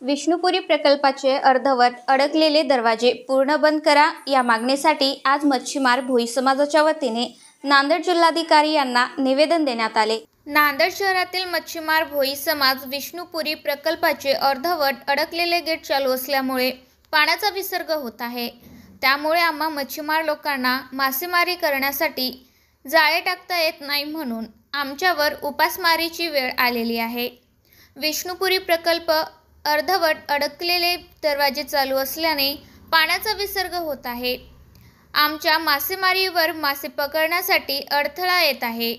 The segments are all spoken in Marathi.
विष्णुपुरी प्रकल्पाचे अर्धवट अडकलेले दरवाजे पूर्ण बंद करा या मागणीसाठी आज मच्छीमार भोई समाजाच्या वतीने नांदेड जिल्हाधिकारी यांना निवेदन देण्यात आले। नांदेड शहरातील मच्छीमार भोई समाज विष्णुपुरी प्रकल्पाचे अर्धवट अडकलेले गेट चालू असल्यामुळे पाण्याचा विसर्ग होत आहे। त्यामुळे आम्हा मच्छीमार लोकांना मासेमारी करण्यासाठी जाळे टाकता येत नाही, म्हणून आमच्यावर उपासमारीची वेळ आलेली आहे। विष्णुपुरी प्रकल्प अर्धवट अडकलेले दरवाजे चालू असल्याने पाण्याचा विसर्ग होत आहे। आमच्या मासेमारीवर मासे पकडण्यासाठी अडथळा येत आहे।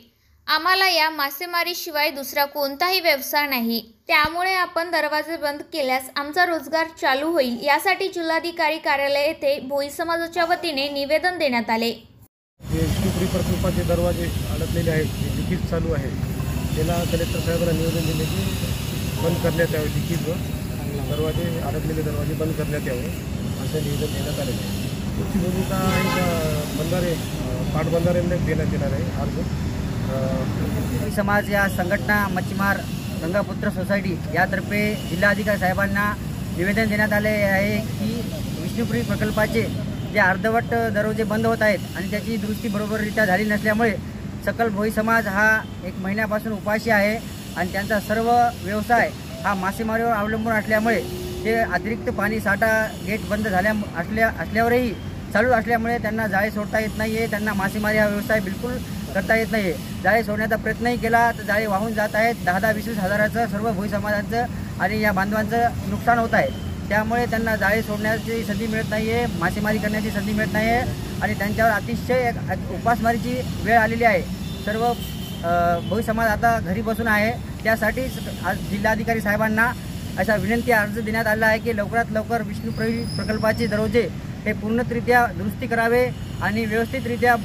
आम्हाला या मासेमारीशिवाय दुसरा कोणताही व्यवसाय नाही, त्यामुळे आपण दरवाजे बंद केल्यास आमचा रोजगार चालू होईल, यासाठी जिल्हाधिकारी कार्यालय येथे भोई समाजाच्या वतीने निवेदन देण्यात आले। विष्णुपुरी प्रकल्पाचे दरवाजे अडकलेले आहेत, लिखित चालू आहे, त्याला कलेक्टर साहेबांना निवेदन दिले की बंद करण्यात यावे, लिखित दरवाजे अडकलेले दरवाजे बंद करण्यात यावे असं निवेदन देण्यात आलेलं आहे। पुढची भूमिका बंधारे पाटबंधाऱ्यांना देण्यात येणार आहे। अर्ज समाज या संघटना मच्छीमार गंगापुत्र सोसायटी यातर्फे जिल्हाधिकारी साहेबांना निवेदन देण्यात आले आहे की विष्णुपुरी प्रकल्पाचे जे अर्धवट दरवाजे बंद होत आहेत आणि त्याची दुरुस्ती बरोबररित्या झाली नसल्यामुळे सकल भोई समाज हा 1 महिन्यापासून उपाशी आहे आणि त्यांचा सर्व व्यवसाय हा मासेमारीवर अवलंबून असल्यामुळे ते अतिरिक्त पाणी साठा गेट बंद असल्यावरही चालू असल्यामुळे त्यांना जाळे सोडता येत नाही आहे। त्यांना मासेमारी हा व्यवसाय बिलकुल करता येत नाही आहे। जाळे सोडण्याचा प्रयत्नही केला तर जाळे वाहून जात आहेत। 10-20 हजाराचं सर्व भोई समाजाचं आणि या बांधवांचं नुकसान होत आहे। त्यामुळे त्यांना जाळे सोडण्याची संधी मिळत नाही आहे, मासेमारी करण्याची संधी मिळत नाही आहे आणि त्यांच्यावर अतिशय उपासमारीची वेळ आलेली आहे। सर्व भोई समाज आता घरी बसून आहे। त्यासाठीच आज जिल्हाधिकारी साहेबांना अशा विनंती अर्ज देण्यात आला आहे की लवकरात लवकर विष्णुपुरी प्रकल्पाचे दरवाजे हे पूर्णरित्या दुरुस्ती करावे आणि व्यवस्थितरित्या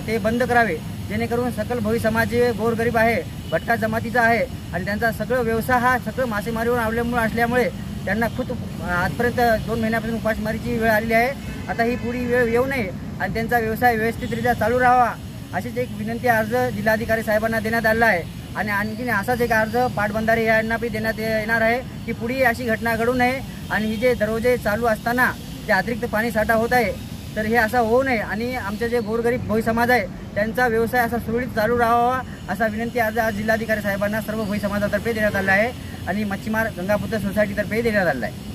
ते बंद करावे, जेणेकरून सकल भोई समाज जे गोरगरीब आहे, भटका जमातीचा आहे आणि त्यांचा सगळं व्यवसाय हा सगळं मासेमारीवर अवलंबून असल्यामुळे त्यांना खूप आजपर्यंत 2 महिन्यापासून उपासमारीची वेळ आलेली आहे। आता ही पुढी वेळ येऊ नये आणि त्यांचा व्यवसाय व्यवस्थितरित्या चालू राहावा अशीच एक विनंती अर्ज जिल्हाधिकारी साहेबांना देण्यात आला आहे। आणि आणखीन असाच एक अर्ज पाटबंधारे यांना बी देण्यात येणार आहे की पुढे अशी घटना घडू नये आणि ही जे दरवाजे चालू असताना जे अतिरिक्त पाणी साठा होत आहे तर हे असं होऊ नये आणि आमचे जे गोरगरीब भोई समाज आहे त्यांचा व्यवसाय असा सुरळीत चालू राहावा असा विनंती अर्ज आज जिल्हाधिकारी साहेबांना सर्व भोई समाजातर्फे देण्यात आला आहे आणि मच्छीमार गंगापुत्र सोसायटीतर्फे देण्यात आला आहे।